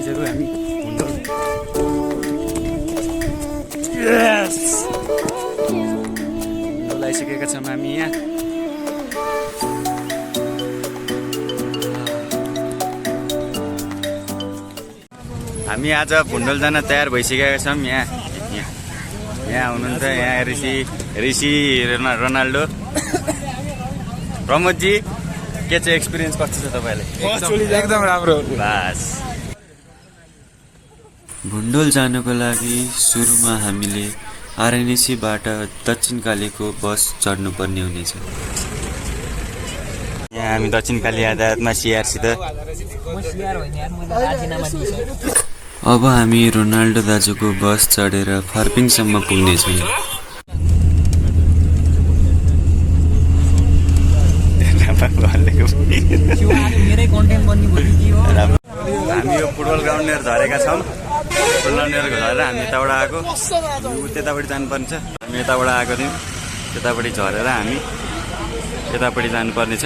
आइसक्यो हामी भुन्डोल। यस भुन्डोल आइसकेका छौँ हामी यहाँ। हामी आज भुन्डोल जान तयार भइसकेका छौँ। यहाँ हुनुहुन्छ यहाँ ऋषि रोनाल्डो। प्रमोदजी के चाहिँ एक्सपिरियन्स कस्तो छ तपाईँलाई? एकदम राम्रो। बस भुन्डोल जानको लागि सुरुमा हामीले आरएनएसीबाट दक्षिणकालीको बस चढ्नुपर्ने हुनेछ। यहाँ हामी दक्षिणकाली यातायातमा सिआरसित। अब हामी रोनाल्डो दाजुको बस चढेर फार्पिङसम्म पुग्नेछौँ। हामी यो फुटबल ग्राउन्डनिर झरेका छौँ। फुटबल ग्राउन्डनिर झरेर हामी यताबाट आएको, त्यतापट्टि जानुपर्ने छ। हामी यताबाट आएको थियौँ, त्यतापट्टि झरेर हामी यतापट्टि जानुपर्ने छ।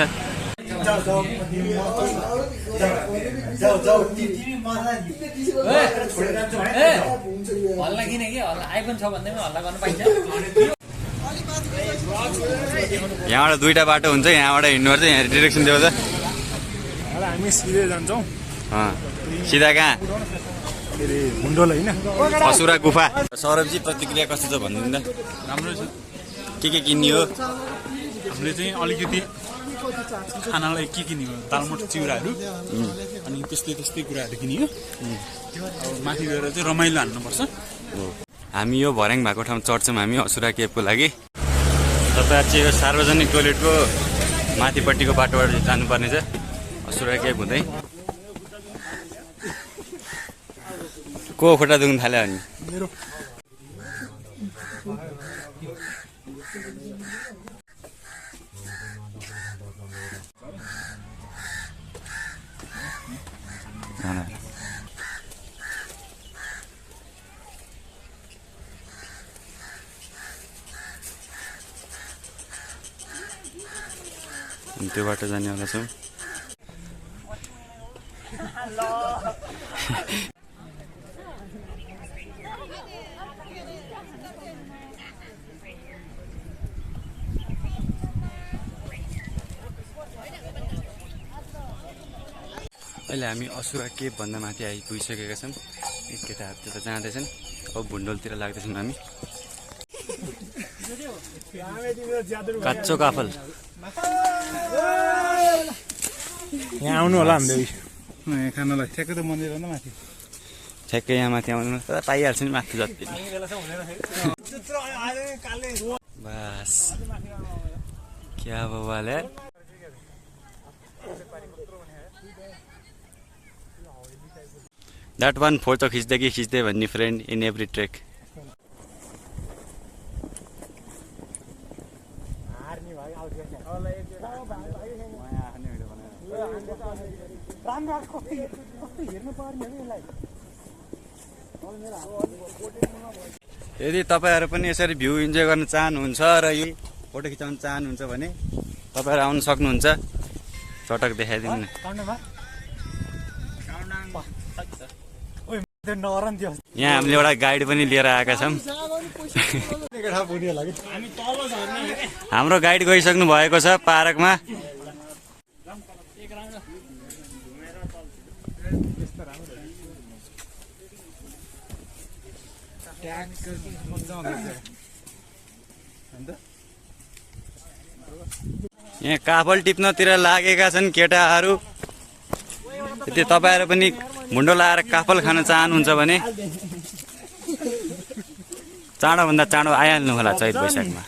यहाँबाट दुईटा बाटो हुन्छ, यहाँबाट हिँड्नुपर्छ। यहाँ डिरेक्सन दिएको छ। हामी सिधै जान्छौँ। सिधा कहाँ? भुन्डोल होइन, खसुरा गुफा। सौरभजी प्रतिक्रिया कस्तो छ भन्नु त? राम्रो छ। के किन्ने हो? हामीले चाहिँ अलिकति खानालाई के किन्यो, दालमोट चिउराहरू अनि त्यस्तै कुराहरू किनियो। अब माथि गएर चाहिँ रमाइलो हान्नुपर्छ। हामी यो भर्याङ भएको ठाउँ चढ्छौँ हामी असुरा केभको लागि। तपाईँहरू चाहिँ यो सार्वजनिक टोइलेटको माथिपट्टिको बाटोबाट जानुपर्ने छ असुरा केभ हुँदै। को खुट्टा दुख्न थाल्यो अनि? त्यो बाटो जानेवाला छौँ। अहिले हामी असुरा केभ भन्दा माथि आइपुगिसकेका छौँ। केटाहरू त्यता जाँदैछन्। अब भुन्डोलतिर लाग्दैछौँ हामी। काच्चो काफल यहाँ आउनु होला हामीले खानालाई। ठ्याक्कै त मन्दिर भन्दा माथि, ठ्याक्कै यहाँ माथि आउनु पाइहाल्छ नि माथि जति। बस क्या बवाल है। That one photo खिच्दै कि खिच्दै भन्ने फ्रेन्ड इन एभ्री ट्रेक। यदि तपाईँहरू पनि यसरी भ्यू इन्जोय गर्न चाहनुहुन्छ र यो फोटो खिचाउन चाहनुहुन्छ भने तपाईँहरू आउन सक्नुहुन्छ। चटक देखाइदिनु न। यहाँ हामीले एउटा गाइड पनि लिएर आएका छौँ। हाम्रो गाइड गइसक्नु भएको छ पार्कमा। यहाँ काफल टिप्नतिर लागेका छन् केटाहरू। यदि तपाईँहरू पनि भुन्डोल आएर काफल खान चाहनुहुन्छ भने चाँडोभन्दा चाँडो आइहाल्नु होला चैत वैशाखमा।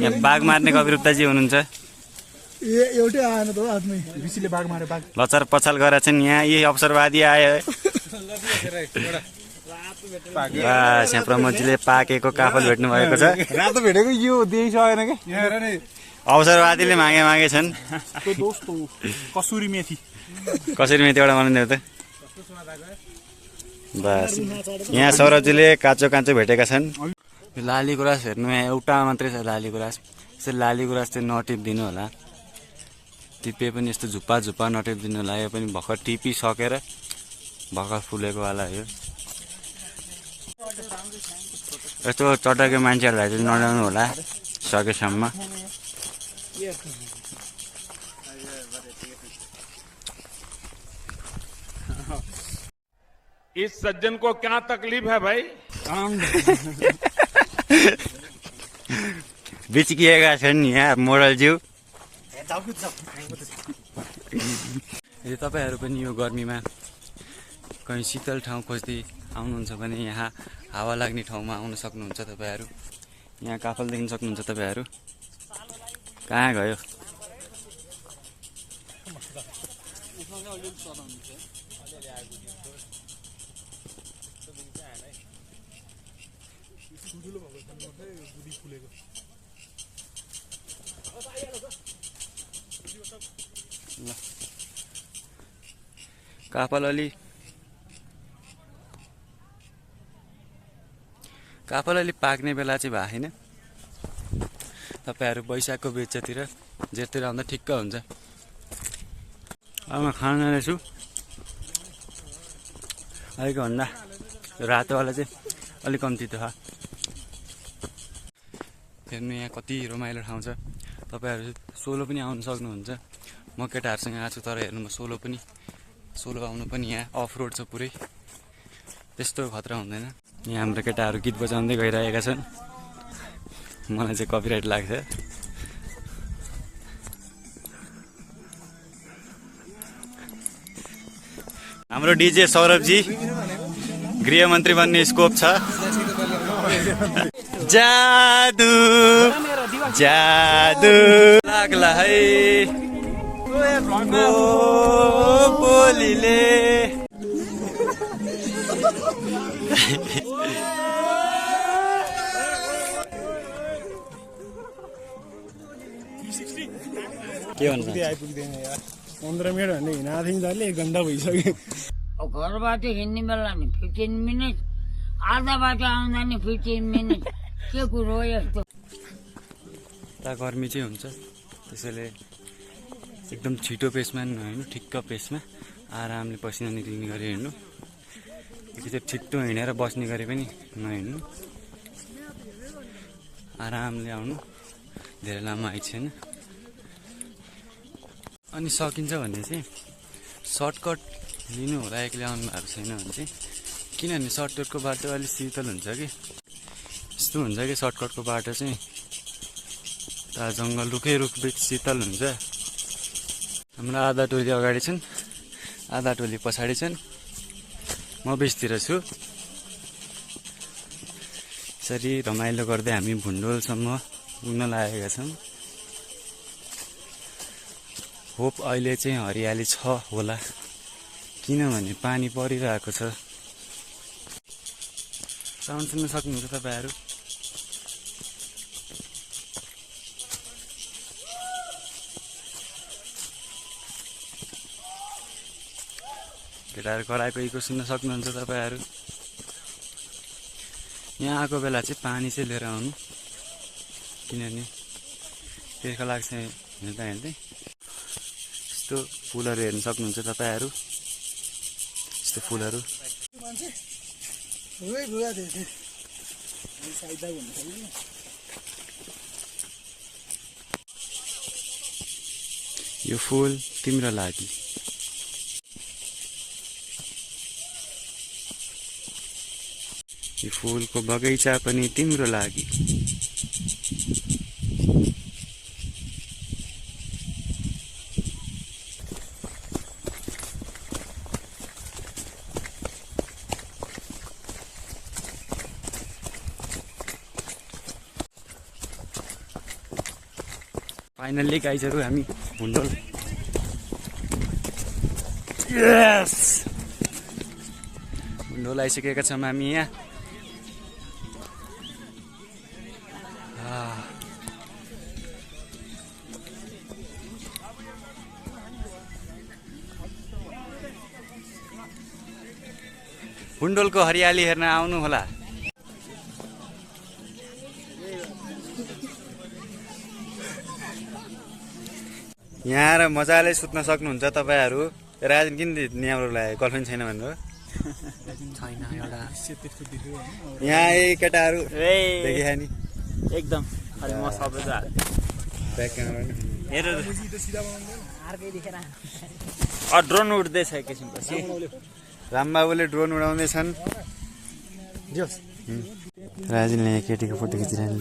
यहाँ बाघ मार्ने कविरुप्ताजी हुनुहुन्छ। लचर पछाल गरेर छन् यहाँ यही अवसरवादी आए। बस यहाँ प्रमोदजीले पाकेको काफल भेट्नु भएको छ। रातो भेटेको यो देखिसकेन क्या। अवसरवादीले मागे छन्। कसुरी मेथी एउटा बनाइदियो त। बस यहाँ सौरभजीले काँचो भेटेका छन्। लाली गुराँस हेर्नु यहाँ एउटा मात्रै छ लाली गुराँस। यसरी लाली गुराँस चाहिँ नटिपिदिनु होला। टिपे पनि यस्तो झुप्पा झुप्पा नटेपिदिनु लाग्यो पनि भर्खर टिपिसकेर भर्खर फुलेकोवाला यो यस्तो चटके मान्छेहरूलाई चाहिँ नजानु होला सकेसम्म इस सज्जन को क्या तकलीफ है भाई? बिच्किएका छन् यहाँ मोडलज्यू यदि तपाईँहरू पनि यो गर्मीमा कहीँ शीतल ठाउँ खोज्दै आउनुहुन्छ भने यहाँ हावा लाग्ने ठाउँमा आउन सक्नुहुन्छ तपाईँहरू यहाँ काफल देख्न सक्नुहुन्छ तपाईँहरू कहाँ गयो काफल अलि पाक्ने बेला चाहिँ भएको छैन तपाईँहरू वैशाखको बेचतिर जेठतिर आउँदा ठिक्क हुन्छ अब म खान जाँदैछु अहिलेको भन्दा रातोवाला चाहिँ अलिक कम्ती छ हेर्नु यहाँ कति रमाइलो ठाउँ छ तपाईँहरू सोलो पनि आउनु सक्नुहुन्छ म केटाहरूसँग आएको छु तर हेर्नु म सोलो आउनु पनि यहाँ अफ रोड छ पुरै त्यस्तो खतरा हुँदैन यहाँ हाम्रो केटाहरू गीत बजाउँदै गइरहेका छन् मलाई चाहिँ कपिराइट लाग्छ हाम्रो डिजे सौरभजी गृहमन्त्री बन्ने स्कोप छ जादु जादु लाग्ला है बोलीले के भन्छ आइपुग्दैन यार 15 मिनट भन्ने हिँडादेखि जहिले 1 घन्टा भइसक्यो घरबाट हिँड्ने बेला नि 15 मिनट आधा बाटो आउँदा नि 15 मिनट के कुरो यस्तो त गर्मी चाहिँ हुन्छ त्यसैले एकदम छिटो पेसमा नहिँड्नु ठिक्क पेसमा आरामले पसिना निक्लिने गरी हिँड्नु एकचोटि छिट्टो हिँडेर बस्ने गरी पनि नहिँड्नु आरामले आउनु धेरै लामो आइ छैन अनि सकिन्छ भने चाहिँ सर्टकट लिनु होला एक्लै आउनु भएको छैन भने चाहिँ किनभने सर्टकटको बाटो अलिक शीतल हुन्छ कि यस्तो हुन्छ कि सर्टकटको बाटो चाहिँ त जङ्गल रुखै रुख बिच शीतल हुन्छ हाम्रो आधा टोली अगाडि छन् आधा टोली पछाडि छन् म बिचतिर छु यसरी रमाइलो गर्दै हामी भुन्डोलसम्म पुग्न लागेका छौँ होप अहिले चाहिँ हरियाली छ होला किनभने पानी परिरहेको छ साउन्ड सुन्न सक्नुहुन्छ तपाईँहरू केटाहरू कराएको इको सुन्न सक्नुहुन्छ तपाईँहरू यहाँ आएको बेला चाहिँ पानी चाहिँ लिएर आउनु किनभने तिर्खा लाग्छ हिँड्दा हिँड्दै यस्तो फुलहरू हेर्न सक्नुहुन्छ तपाईँहरू यस्तो फुलहरू यो फुल तिम्रो लागि यो फुलको बगैँचा पनि तिम्रो लागि फाइनल्ली गाइजहरू हामी भुन्डोल यस भुन्डोल आइसकेका छौँ हामी यहाँ भुन्डोलको हरियाली हेर्न आउनु होला यहाँ आएर मजाले सुत्न सक्नुहुन्छ तपाईँहरू। राजन किन न्याम्रो लाग्यो गर्लफ्रेन्ड छैन भनेर छैन एउटा यहाँ केटाहरू देखिया नि एकदम खालि म सबै ब्याक क्यामेरा हेर ड्रोन उड्दैछ एकैछिनपछि रामबाबुले ड्रोन उडाउँदैछन्। राजनले यहाँ केटीको फोटो खिचिरहनु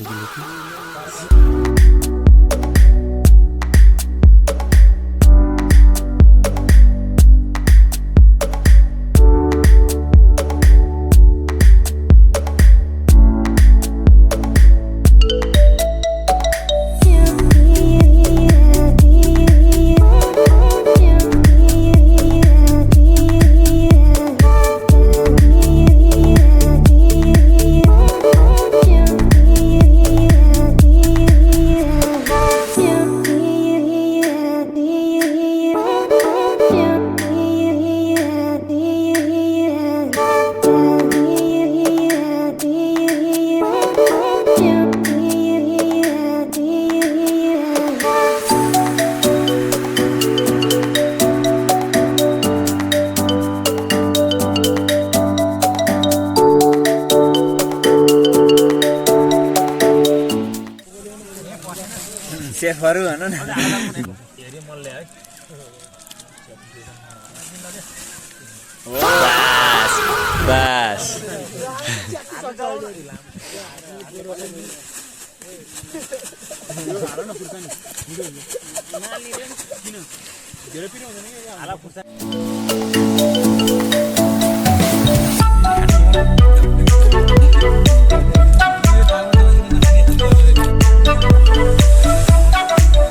सेफहरू भनौँ न बस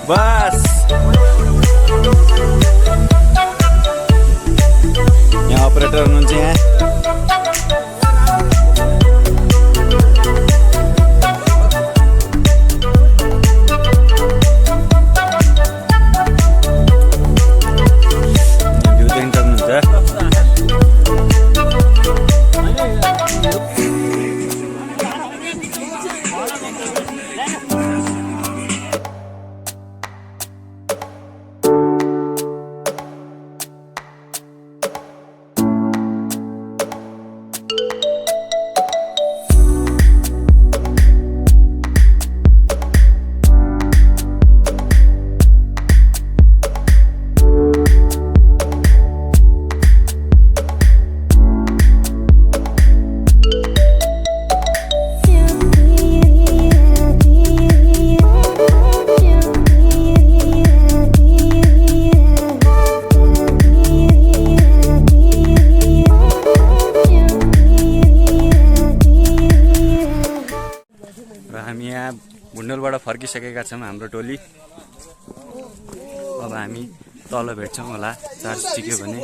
बस यहाँ अपरेटर हुनुहुन्छ यहाँ भ्यू देख्न सक्नुहुन्छ। हामी यहाँ भुन्डोलबाट फर्किसकेका छौँ हाम्रो टोली। अब हामी तल भेट्छौँ होला चार्ज टिक्यो भने।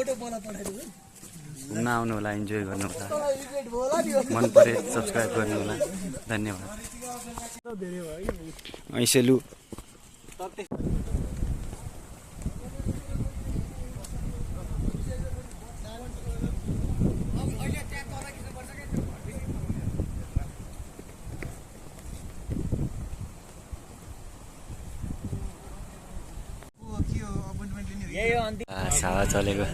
घुम्न आउनु होला, इन्जोय गर्नु होला। मन परे सब्सक्राइब गर्नु होला। धन्यवाद। ऐसेलु हावा चलेको